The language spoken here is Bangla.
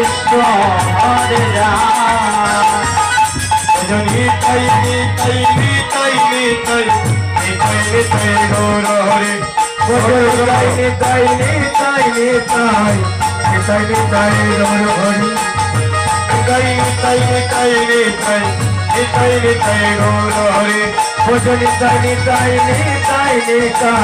কৃষ্ণ হরে রাম নিতাই নিতাই নিতাই নিতাই নিতাই নিতাই গৌর হরে নিতাই নিতাই নিতাই নিতাই নিতাই নিতাই গৌর হরে নিতাই নিতাই নিতাই নিতাই নিতাই নিতাই গৌর হরে নিতাই নিতাই নিতাই নিতাই